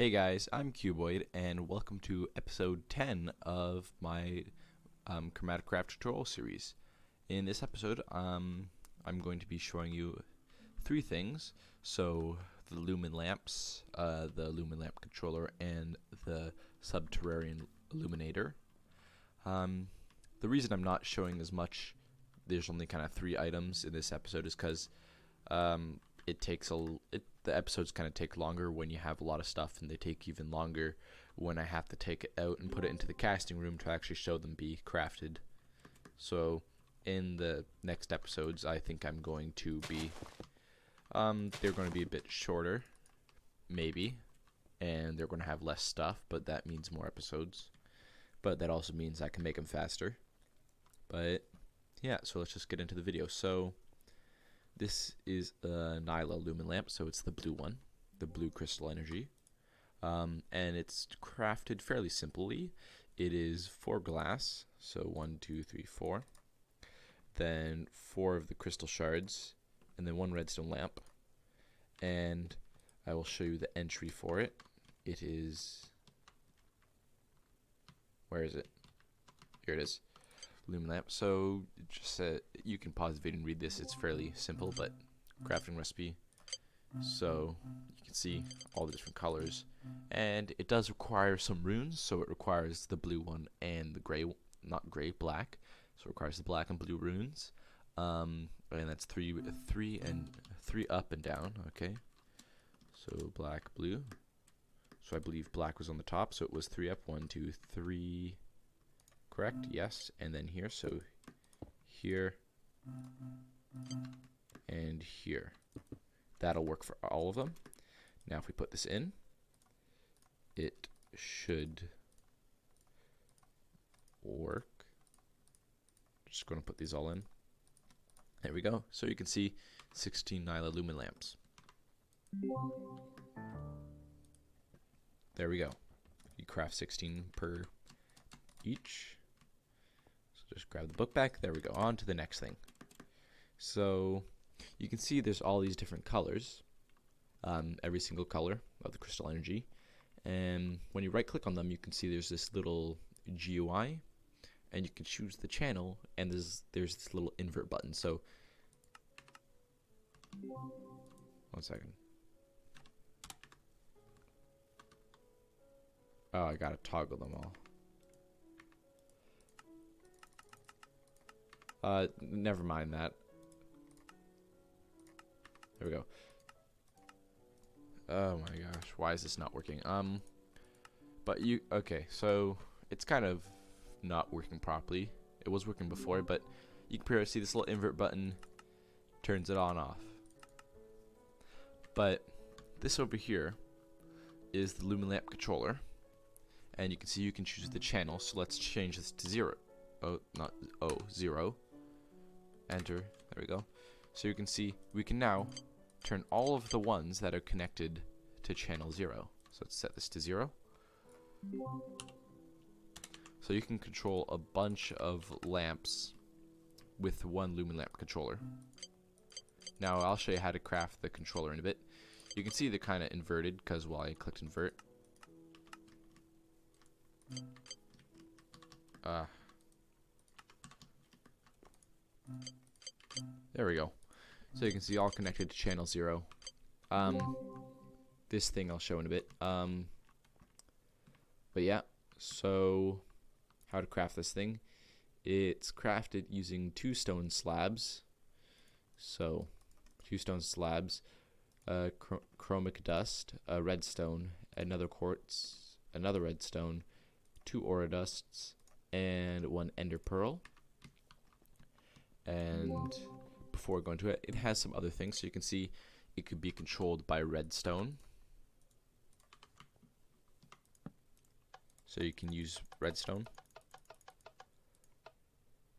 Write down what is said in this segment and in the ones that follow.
Hey guys, I'm Cubeoid, and welcome to episode 10 of my ChromatiCraft tutorial series. In this episode, I'm going to be showing you three things. So, the Lumen Lamps, the Lumen Lamp controller, and the subterranean illuminator. The reason I'm not showing as much, there's only kind of three items in this episode, is because the episodes kind of take longer when you have a lot of stuff, and they take even longer when I have to take it out and put it into the casting room to actually show them be crafted. So in the next episodes, I think I'm going to be they're going to be a bit shorter, maybe, and they're going to have less stuff, but that means more episodes, but that also means I can make them faster. But yeah, so let's just get into the video. So this is a Nyla Lumen Lamp, so it's the blue one, the blue crystal energy, and it's crafted fairly simply. It is 4 glass, so 1, 2, 3, 4, then 4 of the crystal shards, and then 1 redstone lamp, and I will show you the entry for it. It is, where is it? Here it is. Lumen Lamp. So just you can pause the video and read this. It's fairly simple, but crafting recipe. So you can see all the different colors, and it does require some runes. So it requires the blue one and the gray, not gray, black. So it requires the black and blue runes, and that's three up and down. Okay, so black, blue. So I believe black was on the top, so it was 3 up. 1, 2, 3. Correct, yes, and then here, so here and here. That'll work for all of them. Now if we put this in, it should work. Just going to put these all in. There we go. So you can see 16 Nyla Lumen lamps. There we go. You craft 16 per each. Just grab the book back. There we go. On to the next thing. So you can see there's all these different colors, every single color of the crystal energy, and when you right click on them, you can see there's this little GUI, and you can choose the channel, and there's this little invert button. So 1 second. Oh, I gotta toggle them all. Never mind that. There we go. Oh my gosh, why is this not working? Okay, so it's kind of not working properly. It was working before, but you can see this little invert button turns it on off. But this over here is the Lumen Lamp controller, and you can see you can choose the channel. So let's change this to 0. Oh, not 0. Enter. There we go. So you can see we can now turn all of the ones that are connected to channel 0. So let's set this to 0. So you can control a bunch of lamps with one Lumen Lamp controller. Now I'll show you how to craft the controller in a bit. You can see they're kind of inverted because while I clicked invert, there we go. So you can see all connected to channel 0. This thing I'll show in a bit. But yeah, so how to craft this thing. It's crafted using 2 stone slabs. So 2 stone slabs, chromic dust, a redstone, another quartz, another redstone, 2 aura dusts, and 1 ender pearl. And before going to it, it has some other things. So you can see it could be controlled by redstone. So you can use redstone.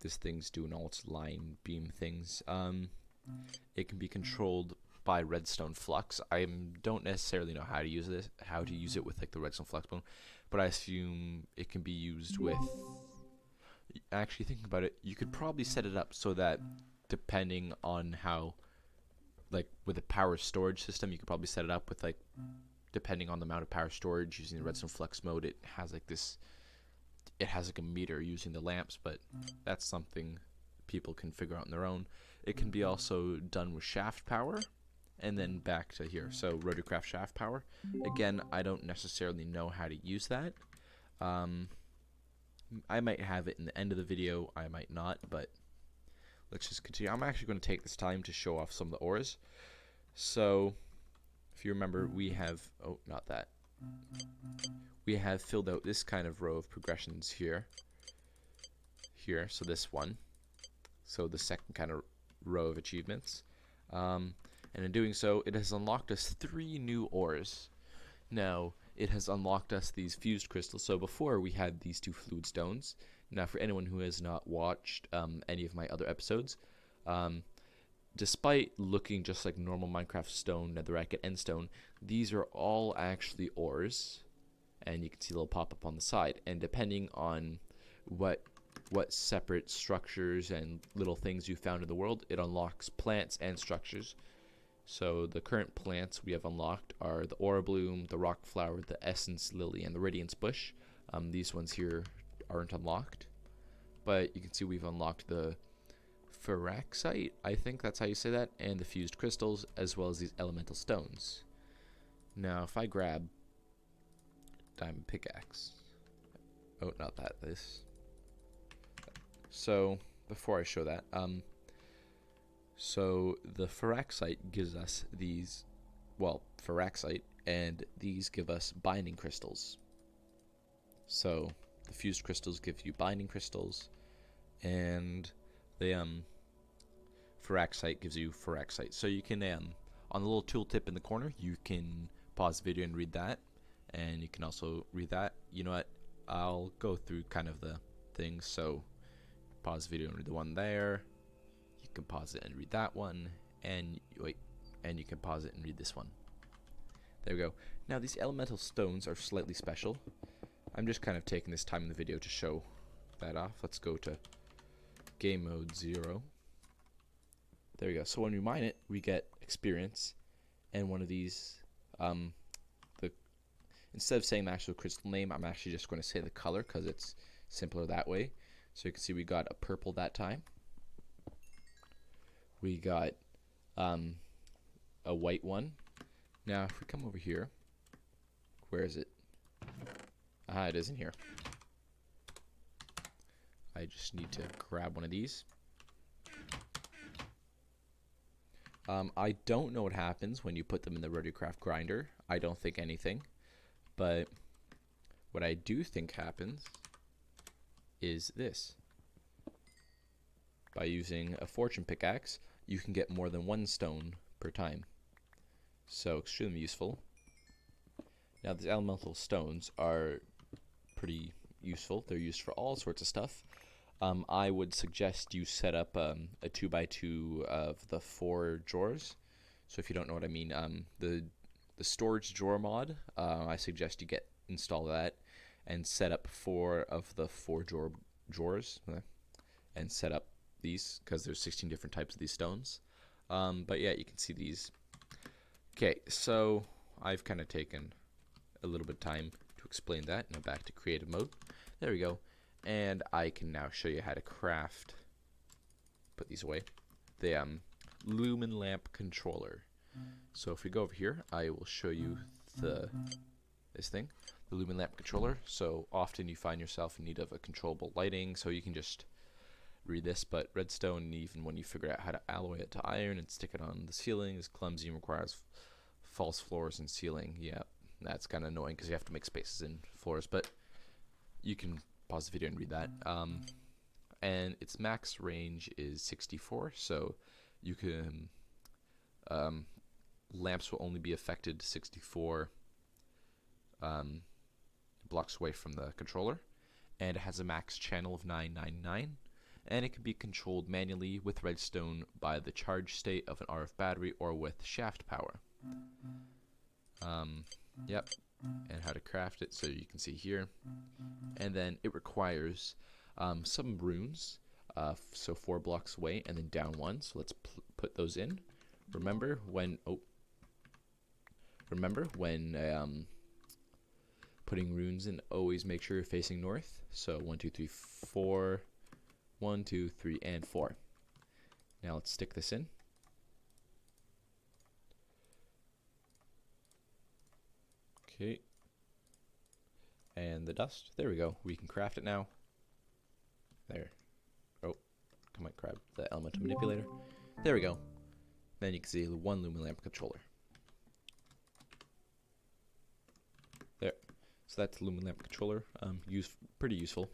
This thing's doing all its line beam things. It can be controlled by redstone flux. I don't necessarily know how to use it with like the redstone flux bone, but I assume it can be used with. Actually, thinking about it, you could probably set it up so that depending on how, like with a power storage system, you could probably set it up with like depending on the amount of power storage using the redstone flex mode, it has like this, it has like a meter using the lamps, but that's something people can figure out on their own. It can be also done with shaft power, and then back to here. So RotaCraft shaft power. Again, I don't necessarily know how to use that. I might have it in the end of the video, I might not, but let's just continue. I'm actually going to take this time to show off some of the ores. So if you remember, we have, oh, not that. We have filled out this kind of row of progressions here. So this one. So the second kind of row of achievements. And in doing so, it has unlocked us 3 new ores. Now, it has unlocked us these fused crystals. So before we had these 2 fluid stones. Now, for anyone who has not watched any of my other episodes, despite looking just like normal Minecraft stone, netherrack, and endstone, these are all actually ores. And you can see a little pop-up on the side. And depending on what separate structures and little things you found in the world, it unlocks plants and structures. So the current plants we have unlocked are the Aura Bloom, the Rock Flower, the Essence Lily, and the Radiance Bush. These ones here aren't unlocked. But you can see we've unlocked the Phyrexite, I think that's how you say that, and the Fused Crystals, as well as these Elemental Stones. Now, if I grab Diamond Pickaxe. Oh, not that, this. So, before I show that, so the Phyrexite gives us these, well, Phyrexite, and these give us binding crystals. So the fused crystals give you binding crystals, and the Phyrexite gives you Phyrexite. So you can, on the little tooltip in the corner, you can pause the video and read that, and you can also read that. You know what? I'll go through kind of the things. So pause the video and read the one there. You can pause it and read that one, and wait, and you can pause it and read this one. There we go. Now these elemental stones are slightly special. I'm just kind of taking this time in the video to show that off. Let's go to game mode 0. There we go. So when we mine it, we get experience, and one of these, instead of saying the actual crystal name, I'm actually just going to say the color because it's simpler that way. So you can see we got a purple that time. We got a white one. Now if we come over here, where is it? Ah, it isn't here. I just need to grab one of these. I don't know what happens when you put them in the RotaCraft grinder. I don't think anything. But what I do think happens is this. By using a fortune pickaxe, you can get more than 1 stone per time. So extremely useful. Now these elemental stones are pretty useful. They're used for all sorts of stuff. I would suggest you set up a 2x2 of the 4 drawers. So if you don't know what I mean, the storage drawer mod, I suggest you install that and set up 4 of the 4 drawers and set up these because there's 16 different types of these stones. But yeah, you can see these. Okay, so I've kind of taken a little bit of time to explain that. Now back to creative mode. There we go. And I can now show you how to craft, put these away, the Lumen Lamp controller. So if we go over here, I will show you this thing, the Lumen Lamp controller. So often you find yourself in need of a controllable lighting, so you can just read this, but redstone, even when you figure out how to alloy it to iron and stick it on the ceiling, is clumsy and requires false floors and ceiling. Yeah, that's kind of annoying because you have to make spaces in floors, but you can pause the video and read that. And its max range is 64, so you can lamps will only be affected 64 blocks away from the controller, and it has a max channel of 999, and it can be controlled manually with redstone by the charge state of an RF battery or with shaft power. Yep, and how to craft it, so you can see here. And then it requires some runes, so 4 blocks away and then down 1. So let's put those in. Remember remember when putting runes in, always make sure you're facing north. So 1, 2, 3, 4. 1, 2, 3, and 4. Now let's stick this in. Okay. And the dust. There we go. We can craft it now. There. Oh, come on, grab the elemental manipulator. There we go. Then you can see the one Lumen Lamp controller. There. So that's the Lumen Lamp controller. Pretty useful.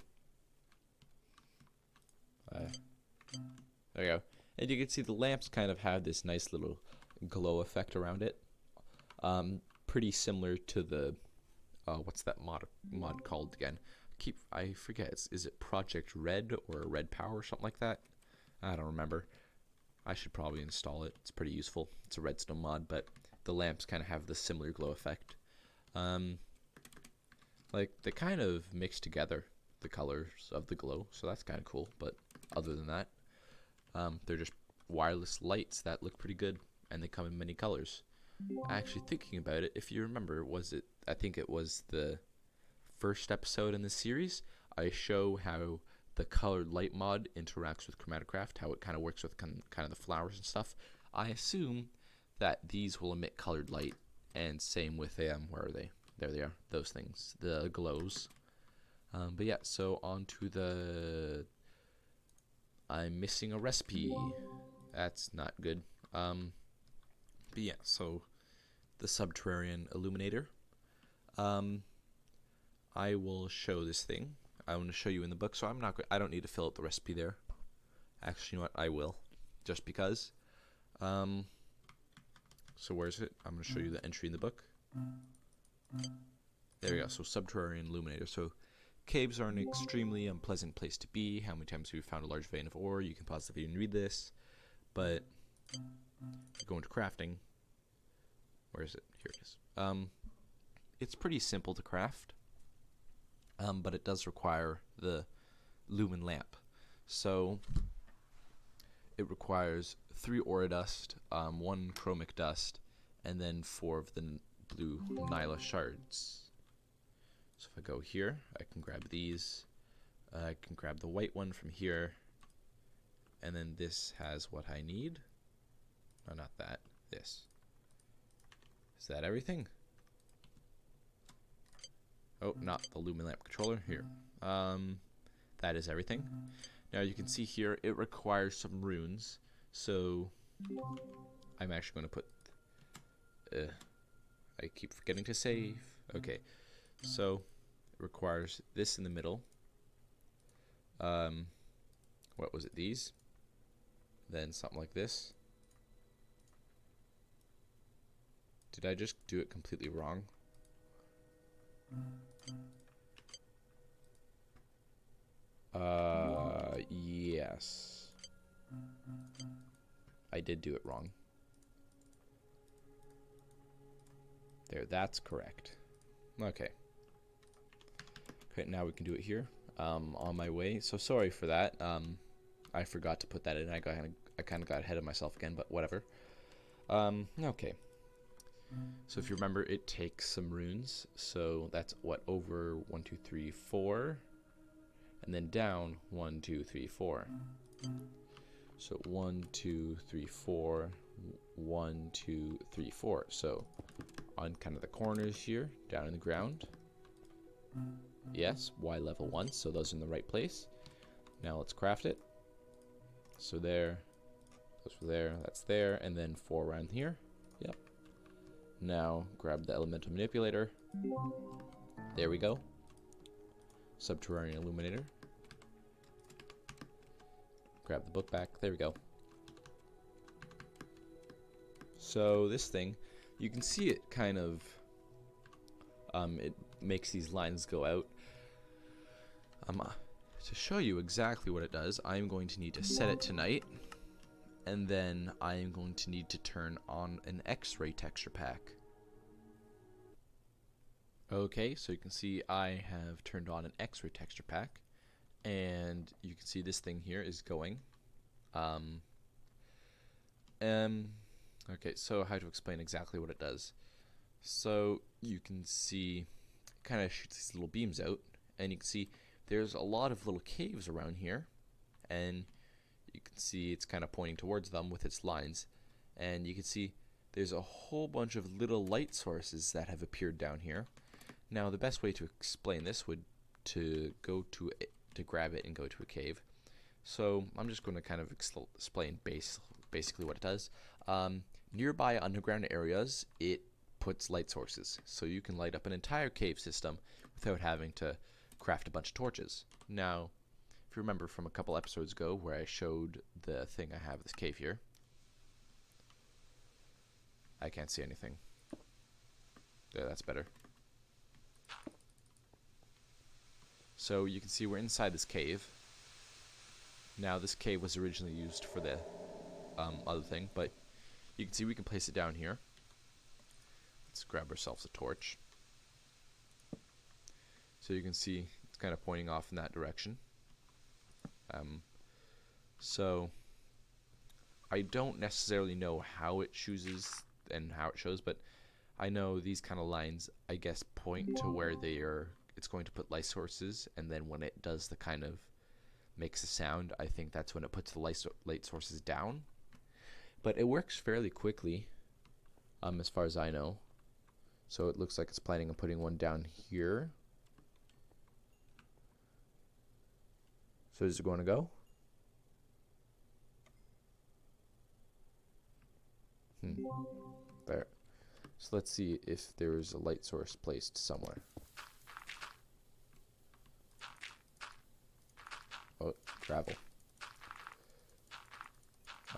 There you go. And you can see the lamps kind of have this nice little glow effect around it. Pretty similar to the what's that mod called again? I forget. Is it Project Red or Red Power or something like that? I don't remember. I should probably install it. It's pretty useful. It's a redstone mod, but the lamps kind of have the similar glow effect. Like they kind of mix together the colors of the glow, so that's kind of cool. But other than that, they're just wireless lights that look pretty good, and they come in many colors. Actually, thinking about it, if you remember, I think it was the first episode in the series, I show how the colored light mod interacts with ChromatiCraft, how it kind of works with kind of the flowers and stuff. I assume that these will emit colored light, and same with where are they? There they are, those things, the glows. But yeah, so on to the... I'm missing a recipe. That's not good. But yeah, so the subterranean illuminator. I will show this thing. I want to show you in the book, so I don't need to fill out the recipe there. Actually, you know what? I will, just because. So where's it? I'm going to show you the entry in the book. There we go. So subterranean illuminator. So caves are an extremely unpleasant place to be. How many times have you found a large vein of ore? You can pause the video and read this. But go into crafting. Where is it? Here it is. It's pretty simple to craft. But it does require the Lumen Lamp. So it requires 3 aura dust, 1 chromic dust, and then 4 of the blue Nyla shards. So if I go here, I can grab these. I can grab the white one from here. And then this has what I need. No, not that. This. Is that everything? Oh, not the Lumen Lamp controller. Here. That is everything. Now you can see here, it requires some runes. So I'm actually going to put... I keep forgetting to save. Okay. So it requires this in the middle. What was it? These. Then something like this. Did I just do it completely wrong? Yes. I did do it wrong. There, that's correct. Okay. Okay, now we can do it here. On my way. So sorry for that. I forgot to put that in. I kind of got ahead of myself again, but whatever. Okay. So if you remember, it takes some runes. So that's what, over 1, 2, 3, 4, and then down 1, 2, 3, 4. So 1, 2, 3, 4, 1, 2, 3, 4. So on kind of the corners here, down in the ground. Yes, Y level 1, so those are in the right place. Now let's craft it. So there, those were there, that's there, and then 4 around here. Yep. Now grab the elemental manipulator. There we go. Subterranean illuminator. Grab the book back. There we go. So this thing, you can see it kind of, it makes these lines go out. To show you exactly what it does, I'm going to need to set it tonight, and then I am going to need to turn on an X-ray texture pack. Okay, so you can see I have turned on an X-ray texture pack, and you can see this thing here is going. Okay, so how to explain exactly what it does. So you can see it kind of shoots these little beams out, and you can see there's a lot of little caves around here, and you can see it's kind of pointing towards them with its lines, and you can see there's a whole bunch of little light sources that have appeared down here. Now the best way to explain this would to go to it, to grab it and go to a cave. So I'm just going to kind of explain basically what it does. Nearby underground areas, it puts light sources, so you can light up an entire cave system without having to craft a bunch of torches. Now, if you remember from a couple episodes ago where I showed the thing I have this cave here, I can't see anything. Yeah, that's better. So you can see we're inside this cave. Now this cave was originally used for the other thing, but you can see we can place it down here. Let's grab ourselves a torch. So you can see it's kind of pointing off in that direction. So I don't necessarily know how it chooses and how it shows, but I know these kind of lines, I guess, point to where it's going to put light sources, and then when it does the kind of makes a sound, I think that's when it puts the light sources down. But it works fairly quickly, as far as I know. So it looks like it's planning on putting one down here. So is it going to go? There. So let's see if there is a light source placed somewhere. Oh, gravel.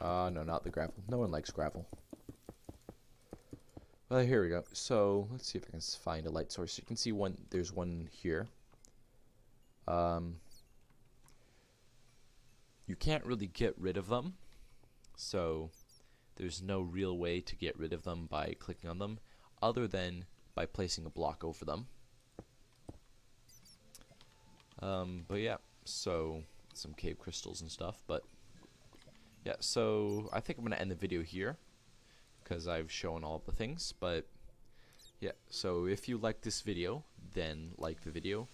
No, not the gravel. No one likes gravel. Well, here we go. So let's see if I can find a light source. You can see there's one here. You can't really get rid of them, so there's no real way to get rid of them by clicking on them, other than by placing a block over them. But yeah, so some cave crystals and stuff, but yeah, so I think I'm going to end the video here, because I've shown all of the things. But yeah, so if you like this video, then like the video,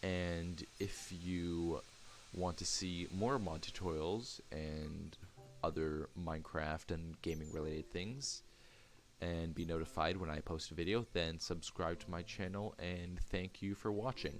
and if you want to see more mod tutorials and other Minecraft and gaming related things, and be notified when I post a video, then subscribe to my channel, and thank you for watching.